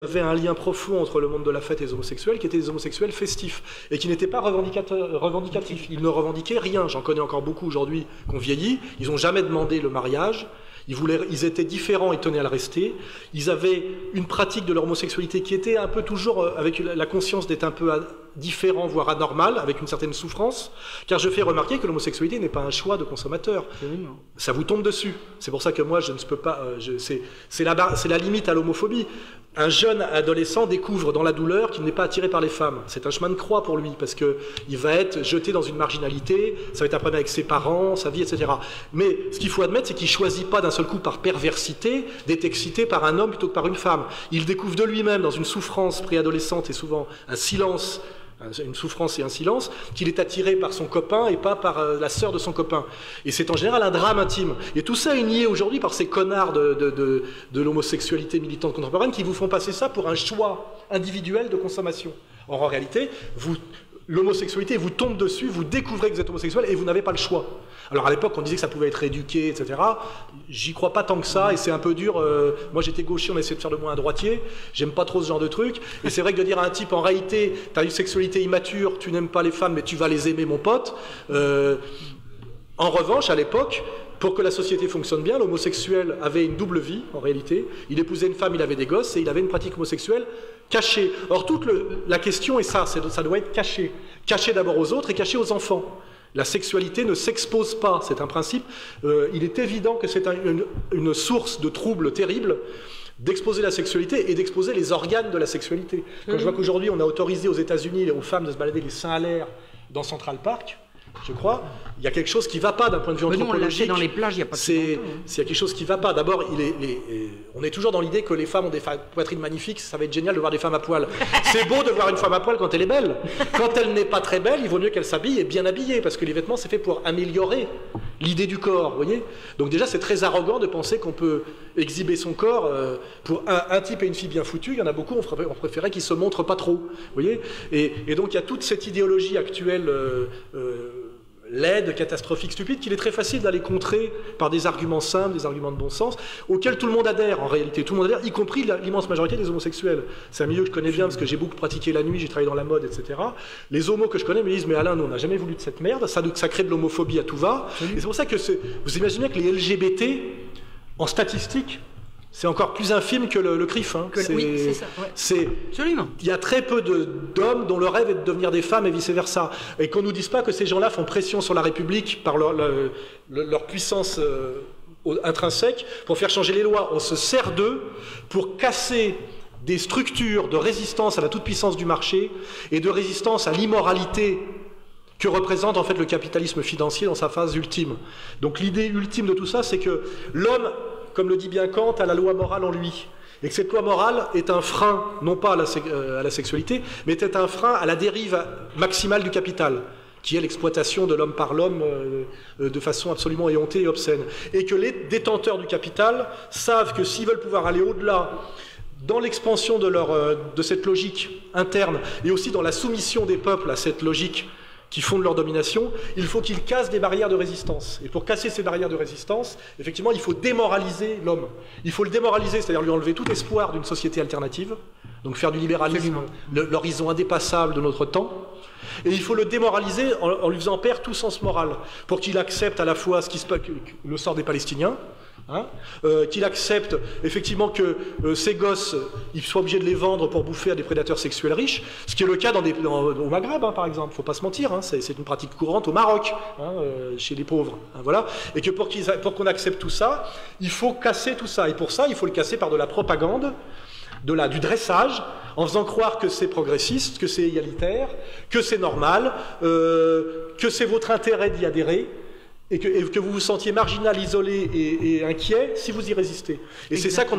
Il y avait un lien profond entre le monde de la fête et les homosexuels, qui étaient des homosexuels festifs, et qui n'étaient pas revendicatifs. Ils ne revendiquaient rien. J'en connais encore beaucoup aujourd'hui qui ont vieilli. Ils n'ont jamais demandé le mariage. Ils étaient différents et tenaient à le rester. Ils avaient une pratique de leur homosexualité qui était un peu toujours avec la conscience d'être un peu différent, voire anormal, avec une certaine souffrance. Car je fais remarquer que l'homosexualité n'est pas un choix de consommateur. Ça vous tombe dessus. C'est pour ça que moi, je ne peux pas... c'est la limite à l'homophobie. Un jeune adolescent découvre dans la douleur qu'il n'est pas attiré par les femmes. C'est un chemin de croix pour lui, parce qu'il va être jeté dans une marginalité, ça va être un problème avec ses parents, sa vie, etc. Mais ce qu'il faut admettre, c'est qu'il ne choisit pas d'un seul coup par perversité d'être excité par un homme plutôt que par une femme. Il découvre de lui-même, dans une souffrance préadolescente et souvent un silence, une souffrance et un silence, qu'il est attiré par son copain et pas par la sœur de son copain. Et c'est en général un drame intime. Et tout ça est nié aujourd'hui par ces connards de l'homosexualité militante contemporaine qui vous font passer ça pour un choix individuel de consommation. Or, en réalité, l'homosexualité vous tombe dessus, vous découvrez que vous êtes homosexuel et vous n'avez pas le choix. Alors à l'époque, on disait que ça pouvait être éduqué, etc. J'y crois pas tant que ça, et c'est un peu dur. Moi, j'étais gaucher, on essayait de faire de moi un droitier. J'aime pas trop ce genre de truc. Et c'est vrai que de dire à un type, en réalité, tu as une sexualité immature, tu n'aimes pas les femmes, mais tu vas les aimer, mon pote. En revanche, à l'époque, pour que la société fonctionne bien, l'homosexuel avait une double vie, en réalité. Il épousait une femme, il avait des gosses, et il avait une pratique homosexuelle cachée. Or, toute la question est ça doit être caché. Caché d'abord aux autres et caché aux enfants. La sexualité ne s'expose pas, c'est un principe. Il est évident que c'est une source de troubles terribles d'exposer la sexualité et d'exposer les organes de la sexualité. Quand je vois qu'aujourd'hui, on a autorisé aux États-Unis aux femmes de se balader les seins à l'air dans Central Park, je crois, il y a quelque chose qui ne va pas d'un point de vue anthropologique. Nous, on l'a fait dans les plages, il n'y a pas de s'il y a quelque chose qui ne va pas. D'abord, on est toujours dans l'idée que les femmes ont des poitrines magnifiques, ça va être génial de voir des femmes à poil. C'est beau de voir une femme à poil quand elle est belle. Quand elle n'est pas très belle, il vaut mieux qu'elle s'habille et bien habillée, parce que les vêtements, c'est fait pour améliorer l'idée du corps, vous voyez. Donc déjà, c'est très arrogant de penser qu'on peut exhiber son corps. Pour un type et une fille bien foutus, il y en a beaucoup, on préférait qu'ils ne se montrent pas trop, vous voyez. Et donc, il y a toute cette idéologie actuelle laide, catastrophique, stupide, qu'il est très facile d'aller contrer par des arguments simples, des arguments de bon sens, auxquels tout le monde adhère en réalité. Tout le monde adhère, y compris l'immense majorité des homosexuels. C'est un milieu que je connais bien parce que j'ai beaucoup pratiqué la nuit, j'ai travaillé dans la mode, etc. Les homos que je connais me disent « Mais Alain, nous, on n'a jamais voulu de cette merde, ça crée de l'homophobie à tout va. » Et c'est pour ça que vous imaginez que les LGBT, en statistique, c'est encore plus infime que le CRIF. Hein. Oui, c'est ça. Ouais. Absolument. Il y a très peu d'hommes dont le rêve est de devenir des femmes et vice-versa. Et qu'on ne nous dise pas que ces gens-là font pression sur la République par leur puissance intrinsèque pour faire changer les lois. On se sert d'eux pour casser des structures de résistance à la toute-puissance du marché et de résistance à l'immoralité que représente en fait le capitalisme financier dans sa phase ultime. Donc l'idée ultime de tout ça, c'est que l'homme, comme le dit bien Kant, a la loi morale en lui. Et que cette loi morale est un frein, non pas à la sexualité, mais est un frein à la dérive maximale du capital, qui est l'exploitation de l'homme par l'homme de façon absolument éhontée et obscène. Et que les détenteurs du capital savent que s'ils veulent pouvoir aller au-delà dans l'expansion de cette logique interne, et aussi dans la soumission des peuples à cette logique qui fondent leur domination, il faut qu'ils cassent des barrières de résistance. Et pour casser ces barrières de résistance, effectivement, il faut démoraliser l'homme. Il faut le démoraliser, c'est-à-dire lui enlever tout espoir d'une société alternative, donc faire du libéralisme l'horizon indépassable de notre temps. Et il faut le démoraliser en lui faisant perdre tout sens moral, pour qu'il accepte à la fois le sort des Palestiniens, hein, qu'il accepte effectivement que ces gosses, ils soient obligés de les vendre pour bouffer à des prédateurs sexuels riches, ce qui est le cas au Maghreb, hein, par exemple, il ne faut pas se mentir, hein, c'est une pratique courante au Maroc, hein, chez les pauvres, hein, voilà. Et que pour qu'on accepte tout ça, il faut casser tout ça, et pour ça, il faut le casser par de la propagande, du dressage, en faisant croire que c'est progressiste, que c'est égalitaire, que c'est normal, que c'est votre intérêt d'y adhérer, et que vous vous sentiez marginal, isolé et inquiet si vous y résistez. Et c'est ça qu'on